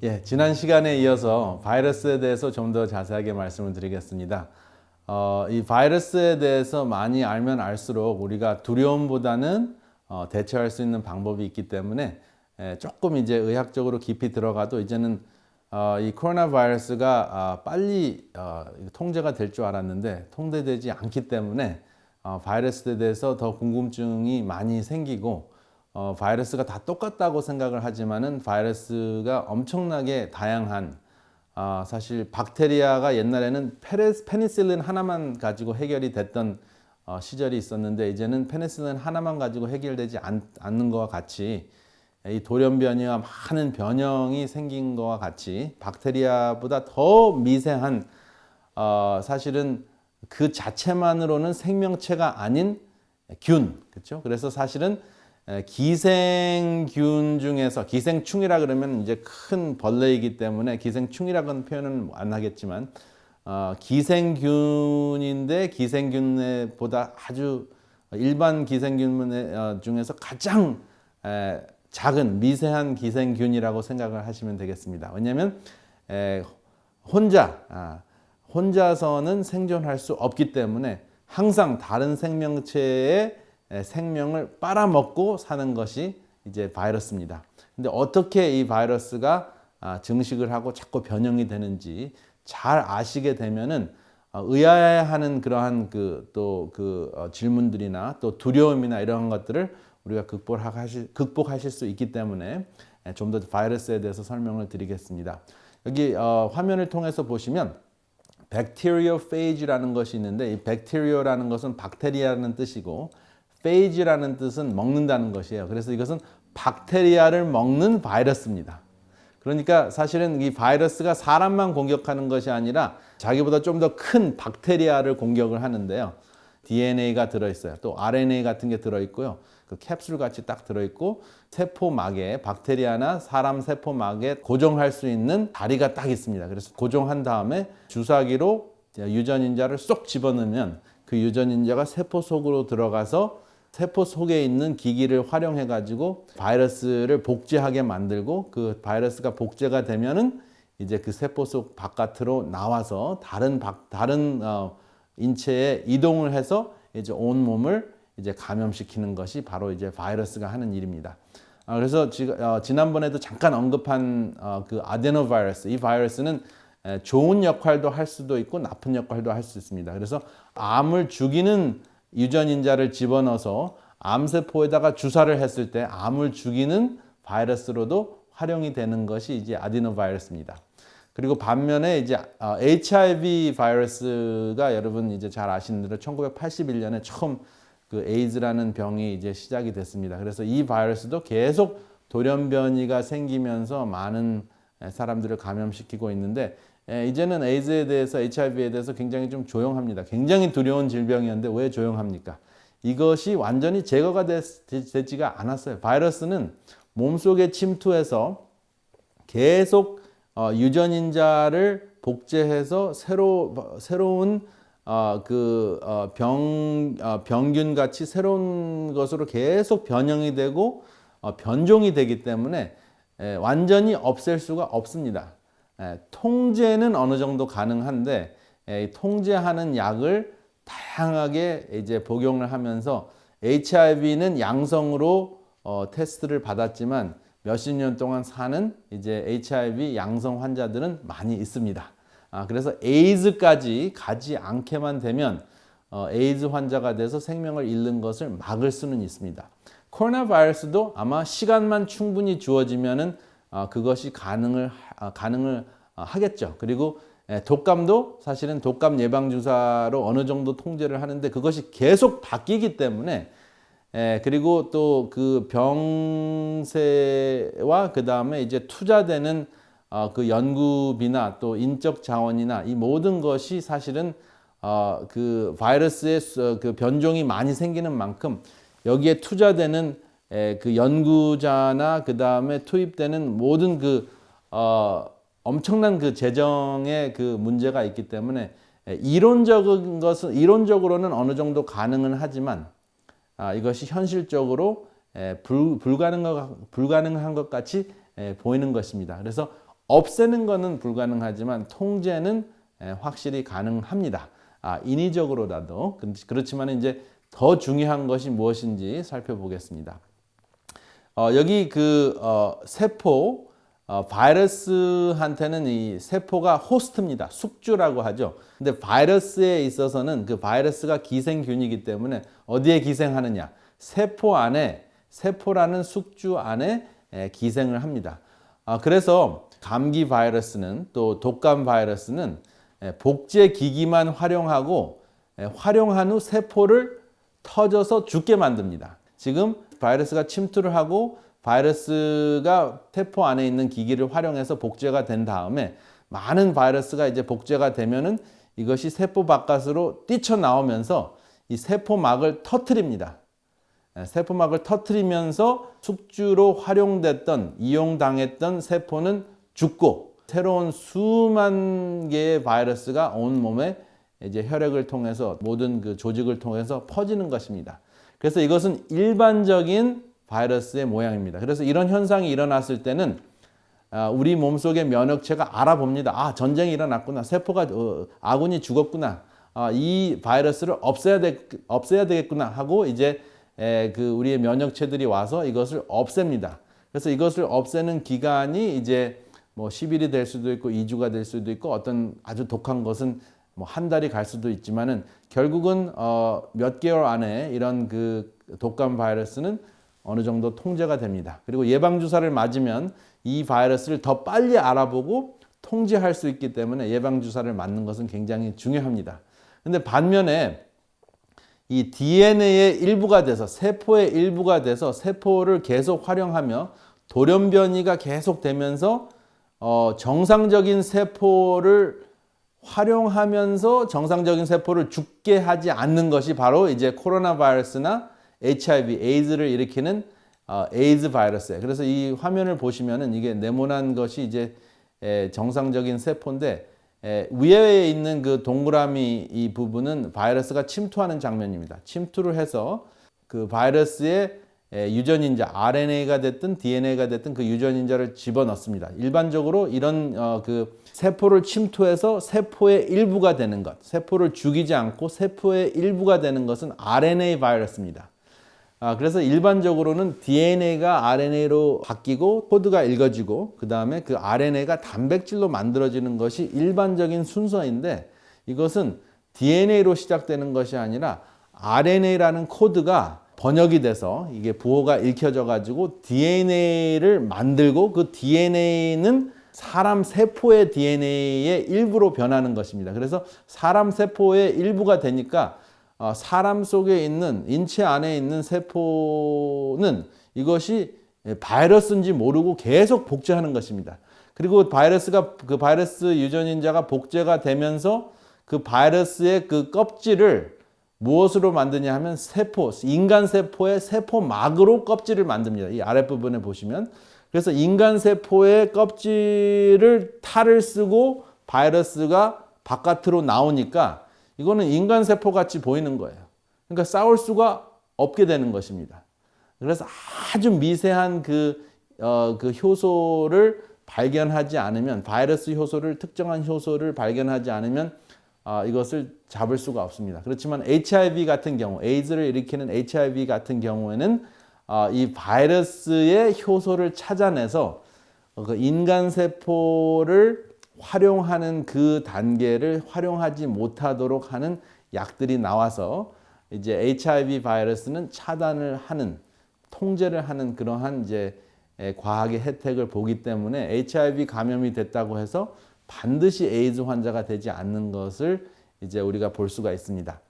예, 지난 시간에 이어서 바이러스에 대해서 좀 더 자세하게 말씀을 드리겠습니다. 이 바이러스에 대해서 많이 알면 알수록 우리가 두려움보다는 대처할 수 있는 방법이 있기 때문에 조금 이제 의학적으로 깊이 들어가도 이제는 이 코로나 바이러스가 빨리 통제가 될 줄 알았는데 통제되지 않기 때문에 바이러스에 대해서 더 궁금증이 많이 생기고 바이러스가 다 똑같다고 생각을 하지만은 바이러스가 엄청나게 다양한 사실 박테리아가 옛날에는 페니실린 하나만 가지고 해결이 됐던 시절이 있었는데 이제는 페니실린 하나만 가지고 해결되지 않는 것과 같이 이 돌연변이와 많은 변형이 생긴 것과 같이 박테리아보다 더 미세한 사실은 그 자체만으로는 생명체가 아닌 균, 그렇죠? 그래서 사실은 기생균 중에서 기생충이라 그러면 이제 큰 벌레이기 때문에 기생충이라고는 표현은 안 하겠지만 기생균인데 기생균보다 아주 일반 기생균 중에서 가장 작은 미세한 기생균이라고 생각을 하시면 되겠습니다. 왜냐하면 혼자서는 생존할 수 없기 때문에 항상 다른 생명체의 생명을 빨아먹고 사는 것이 이제 바이러스입니다. 근데 어떻게 이 바이러스가 증식을 하고 자꾸 변형이 되는지 잘 아시게 되면은 의아해하는 그러한 질문들이나 또 두려움이나 이러한 것들을 우리가 극복하실 수 있기 때문에 좀 더 바이러스에 대해서 설명을 드리겠습니다. 여기 화면을 통해서 보시면 bacteriophage라는 것이 있는데 이 bacteria라는 것은 박테리아라는 뜻이고 phage라는 뜻은 먹는다는 것이에요. 그래서 이것은 박테리아를 먹는 바이러스입니다. 그러니까 사실은 이 바이러스가 사람만 공격하는 것이 아니라 자기보다 좀 더 큰 박테리아를 공격을 하는데요. DNA가 들어있어요. 또 RNA 같은 게 들어있고요. 그 캡슐 같이 딱 들어있고 세포막에 박테리아나 사람 세포막에 고정할 수 있는 다리가 딱 있습니다. 그래서 고정한 다음에 주사기로 유전인자를 쏙 집어넣으면 그 유전인자가 세포 속으로 들어가서 세포 속에 있는 기기를 활용해 가지고 바이러스를 복제하게 만들고 그 바이러스가 복제가 되면은 이제 그 세포 속 바깥으로 나와서 다른 인체에 이동을 해서 이제 온 몸을 이제 감염시키는 것이 바로 이제 바이러스가 하는 일입니다. 그래서 지난번에도 잠깐 언급한 그 아데노바이러스, 이 바이러스는 좋은 역할도 할 수도 있고 나쁜 역할도 할 수 있습니다. 그래서 암을 죽이는 유전인자를 집어넣어서 암세포에다가 주사를 했을 때 암을 죽이는 바이러스로도 활용이 되는 것이 이제 아데노바이러스입니다. 그리고 반면에 이제 HIV 바이러스가 여러분 이제 잘 아시는 대로 1981년에 처음 그 에이즈라는 병이 이제 시작이 됐습니다. 그래서 이 바이러스도 계속 돌연변이가 생기면서 많은 사람들을 감염시키고 있는데 이제는 에이즈에 대해서 HIV에 대해서 굉장히 좀 조용합니다. 굉장히 두려운 질병이었는데 왜 조용합니까? 이것이 완전히 제거가 되지가 않았어요. 바이러스는 몸속에 침투해서 계속 유전인자를 복제해서 새로운 병균 같이 새로운 것으로 계속 변형이 되고 변종이 되기 때문에 완전히 없앨 수가 없습니다. 통제는 어느 정도 가능한데 통제하는 약을 다양하게 이제 복용을 하면서 HIV는 양성으로 테스트를 받았지만 몇십 년 동안 사는 이제 HIV 양성 환자들은 많이 있습니다. 그래서 에이즈까지 가지 않게만 되면 에이즈 환자가 돼서 생명을 잃는 것을 막을 수는 있습니다. 코로나 바이러스도 아마 시간만 충분히 주어지면은 그것이 가능을 하겠죠. 그리고 독감도 사실은 독감 예방 주사로 어느 정도 통제를 하는데 그것이 계속 바뀌기 때문에 그리고 또 그 병세와 그 다음에 이제 투자되는 그 연구비나 또 인적 자원이나 이 모든 것이 사실은 그 바이러스의 그 변종이 많이 생기는 만큼 여기에 투자되는 그 연구자나 그 다음에 투입되는 모든 그 엄청난 그 재정의 그 문제가 있기 때문에 이론적으로는 어느 정도 가능은 하지만 이것이 현실적으로 불가능한 것 같이 보이는 것입니다. 그래서 없애는 것은 불가능하지만 통제는 확실히 가능합니다. 인위적으로라도. 그렇지만 이제 더 중요한 것이 무엇인지 살펴보겠습니다. 여기 세포, 바이러스한테는 이 세포가 호스트입니다. 숙주라고 하죠. 근데 바이러스에 있어서는 그 바이러스가 기생균이기 때문에 어디에 기생하느냐? 세포 안에, 세포라는 숙주 안에 기생을 합니다. 그래서 감기 바이러스는 또 독감 바이러스는 복제 기기만 활용하고 활용한 후 세포를 터져서 죽게 만듭니다. 지금 바이러스가 침투를 하고 바이러스가 세포 안에 있는 기기를 활용해서 복제가 된 다음에 많은 바이러스가 이제 복제가 되면은 이것이 세포 바깥으로 뛰쳐나오면서 이 세포막을 터뜨립니다. 세포막을 터뜨리면서 숙주로 활용됐던, 이용당했던 세포는 죽고 새로운 수만 개의 바이러스가 온 몸에 이제 혈액을 통해서 모든 그 조직을 통해서 퍼지는 것입니다. 그래서 이것은 일반적인 바이러스의 모양입니다. 그래서 이런 현상이 일어났을 때는 우리 몸속의 면역체가 알아봅니다. 전쟁이 일어났구나. 세포가 아군이 죽었구나. 이 바이러스를 없애야 되겠구나 하고 이제 우리의 면역체들이 와서 이것을 없앱니다. 그래서 이것을 없애는 기간이 이제 뭐 10일이 될 수도 있고 2주가 될 수도 있고 어떤 아주 독한 것은 뭐 한 달이 갈 수도 있지만은 결국은 몇 개월 안에 이런 그 독감 바이러스는 어느 정도 통제가 됩니다. 그리고 예방주사를 맞으면 이 바이러스를 더 빨리 알아보고 통제할 수 있기 때문에 예방주사를 맞는 것은 굉장히 중요합니다. 근데 반면에 이 DNA의 일부가 돼서 세포의 일부가 돼서 세포를 계속 활용하며 돌연변이가 계속 되면서 정상적인 세포를 활용하면서 정상적인 세포를 죽게 하지 않는 것이 바로 이제 코로나 바이러스나 HIV, 에이즈를 일으키는 에이즈 바이러스예요. 그래서 이 화면을 보시면은 이게 네모난 것이 이제 정상적인 세포인데 위에 있는 그 동그라미 이 부분은 바이러스가 침투하는 장면입니다. 침투를 해서 그 바이러스의 유전인자, RNA가 됐든 DNA가 됐든 그 유전인자를 집어넣습니다. 일반적으로 이런 그 세포를 침투해서 세포의 일부가 되는 것, 세포를 죽이지 않고 세포의 일부가 되는 것은 RNA 바이러스입니다. 그래서 일반적으로는 DNA가 RNA로 바뀌고 코드가 읽어지고 그 다음에 그 RNA가 단백질로 만들어지는 것이 일반적인 순서인데 이것은 DNA로 시작되는 것이 아니라 RNA라는 코드가 번역이 돼서 이게 부호가 읽혀져 가지고 DNA를 만들고 그 DNA는 사람 세포의 DNA의 일부로 변하는 것입니다. 그래서 사람 세포의 일부가 되니까 사람 속에 있는 인체 안에 있는 세포는 이것이 바이러스인지 모르고 계속 복제하는 것입니다. 그리고 그 바이러스 유전인자가 복제가 되면서 그 바이러스의 그 껍질을 무엇으로 만드냐 하면 인간 세포의 세포막으로 껍질을 만듭니다. 이 아랫부분에 보시면. 그래서 인간 세포의 껍질을 탈을 쓰고 바이러스가 바깥으로 나오니까 이거는 인간 세포 같이 보이는 거예요. 그러니까 싸울 수가 없게 되는 것입니다. 그래서 아주 미세한 그 효소를 발견하지 않으면, 바이러스 효소를, 특정한 효소를 발견하지 않으면 이것을 잡을 수가 없습니다. 그렇지만 HIV 같은 경우, 에이즈를 일으키는 HIV 같은 경우에는 이 바이러스의 효소를 찾아내서 그 인간 세포를 활용하는 그 단계를 활용하지 못하도록 하는 약들이 나와서 이제 HIV 바이러스는 차단을 하는, 통제를 하는 그러한 이제 과학의 혜택을 보기 때문에 HIV 감염이 됐다고 해서 반드시 에이즈 환자가 되지 않는 것을 이제 우리가 볼 수가 있습니다.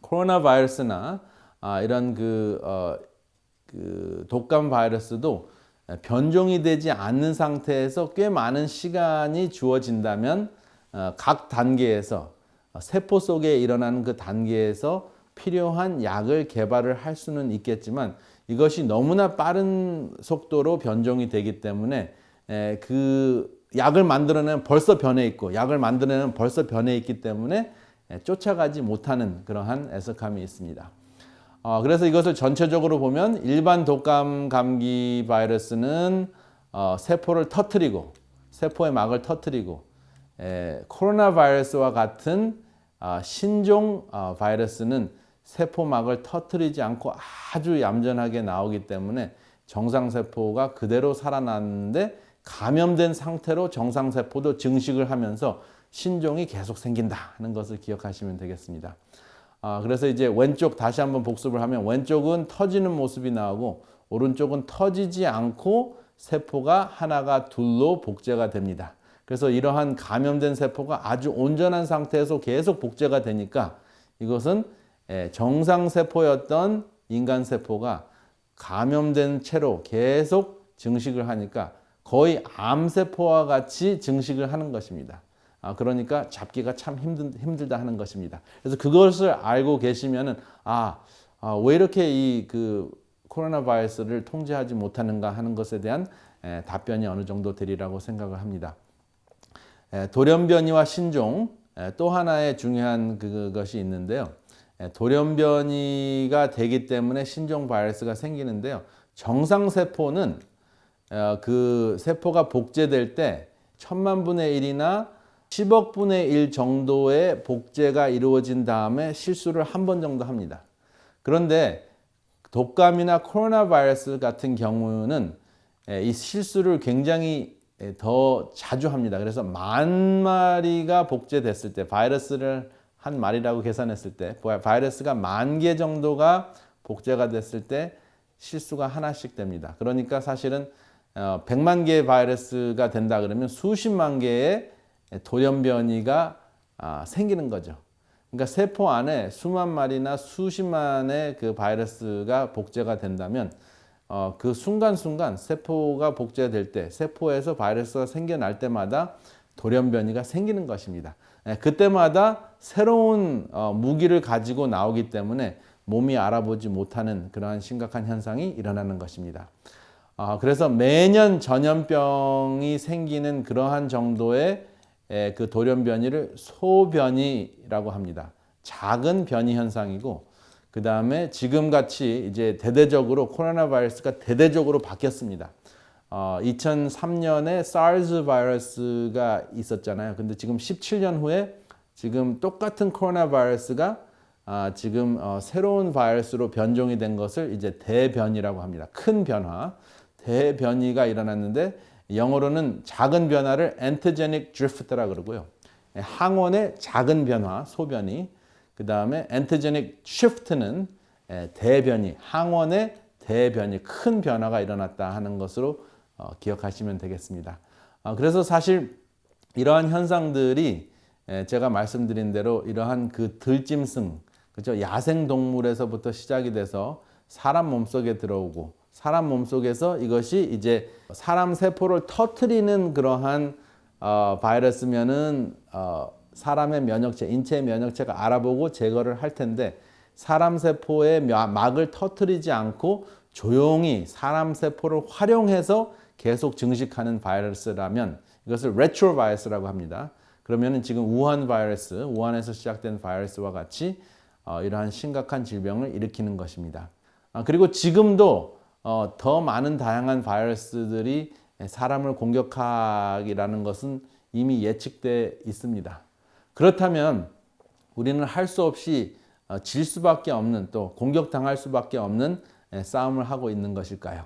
코로나 바이러스나 이런 그 독감 바이러스도 변종이 되지 않는 상태에서 꽤 많은 시간이 주어진다면 각 단계에서 세포 속에 일어나는 그 단계에서 필요한 약을 개발을 할 수는 있겠지만 이것이 너무나 빠른 속도로 변종이 되기 때문에 그 약을 만들어내면 벌써 변해 있고 약을 만들어내면 벌써 변해 있기 때문에 쫓아가지 못하는 그러한 애석함이 있습니다. 그래서 이것을 전체적으로 보면 일반 독감 감기 바이러스는 세포를 터뜨리고 세포의 막을 터뜨리고 코로나 바이러스와 같은 신종 바이러스는 세포막을 터뜨리지 않고 아주 얌전하게 나오기 때문에 정상세포가 그대로 살아났는데 감염된 상태로 정상세포도 증식을 하면서 신종이 계속 생긴다 하는 것을 기억하시면 되겠습니다. 그래서 이제 왼쪽 다시 한번 복습을 하면 왼쪽은 터지는 모습이 나오고 오른쪽은 터지지 않고 세포가 하나가 둘로 복제가 됩니다. 그래서 이러한 감염된 세포가 아주 온전한 상태에서 계속 복제가 되니까 이것은 정상세포였던 인간세포가 감염된 채로 계속 증식을 하니까 거의 암세포와 같이 증식을 하는 것입니다. 그러니까 잡기가 참 힘들다 하는 것입니다. 그래서 그것을 알고 계시면은 왜 이렇게 이 코로나 바이러스를 통제하지 못하는가 하는 것에 대한 답변이 어느 정도 되리라고 생각을 합니다. 돌연변이와 신종 또 하나의 중요한 그것이 있는데요. 돌연변이가 되기 때문에 신종 바이러스가 생기는데요. 정상세포는 그 세포가 복제될 때 1000만분의 1이나 10억분의 1 정도의 복제가 이루어진 다음에 실수를 한 번 정도 합니다. 그런데 독감이나 코로나 바이러스 같은 경우는 이 실수를 굉장히 더 자주 합니다. 그래서 10,000마리가 복제됐을 때 바이러스를 한 마리라고 계산했을 때 바이러스가 10,000개 정도가 복제가 됐을 때 실수가 하나씩 됩니다. 그러니까 사실은 100만 개의 바이러스가 된다 그러면 수십만 개의 돌연변이가 생기는 거죠. 그러니까 세포 안에 수만 마리나 수십만의 그 바이러스가 복제가 된다면 그 순간순간 세포가 복제될 때 세포에서 바이러스가 생겨날 때마다 돌연변이가 생기는 것입니다. 그때마다 새로운 무기를 가지고 나오기 때문에 몸이 알아보지 못하는 그러한 심각한 현상이 일어나는 것입니다. 그래서 매년 전염병이 생기는 그러한 정도의 그 돌연변이를 소변이라고 합니다. 작은 변이 현상이고 그 다음에 지금같이 이제 대대적으로 코로나 바이러스가 대대적으로 바뀌었습니다. 2003년에 SARS 바이러스가 있었잖아요. 근데 지금 17년 후에 지금 똑같은 코로나 바이러스가 지금 새로운 바이러스로 변종이 된 것을 이제 대변이라고 합니다. 큰 변화, 대변이가 일어났는데 영어로는 작은 변화를 antigenic drift라고 그러고요. 항원의 작은 변화, 소변이. 그 다음에 antigenic shift는 대변이, 항원의 대변이, 큰 변화가 일어났다 하는 것으로 기억하시면 되겠습니다. 그래서 사실 이러한 현상들이 제가 말씀드린 대로 이러한 그 들짐승, 그렇죠? 야생 동물에서부터 시작이 돼서 사람 몸속에 들어오고 사람 몸속에서 이것이 이제 사람 세포를 터뜨리는 그러한 바이러스면은 사람의 면역체, 인체의 면역체가 알아보고 제거를 할 텐데 사람 세포의 막을 터뜨리지 않고 조용히 사람 세포를 활용해서 계속 증식하는 바이러스라면 이것을 레트로 바이러스라고 합니다. 그러면은 지금 우한 바이러스, 우한에서 시작된 바이러스와 같이 이러한 심각한 질병을 일으키는 것입니다. 그리고 지금도 더 많은 다양한 바이러스들이 사람을 공격하기라는 것은 이미 예측돼 있습니다. 그렇다면 우리는 할 수 없이 질 수밖에 없는, 또 공격당할 수밖에 없는 싸움을 하고 있는 것일까요?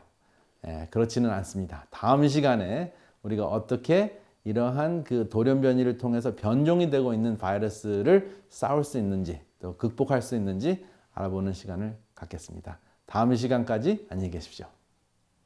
그렇지는 않습니다. 다음 시간에 우리가 어떻게 이러한 그 돌연변이를 통해서 변종이 되고 있는 바이러스를 싸울 수 있는지, 또 극복할 수 있는지 알아보는 시간을 갖겠습니다. 다음 시간까지 안녕히 계십시오.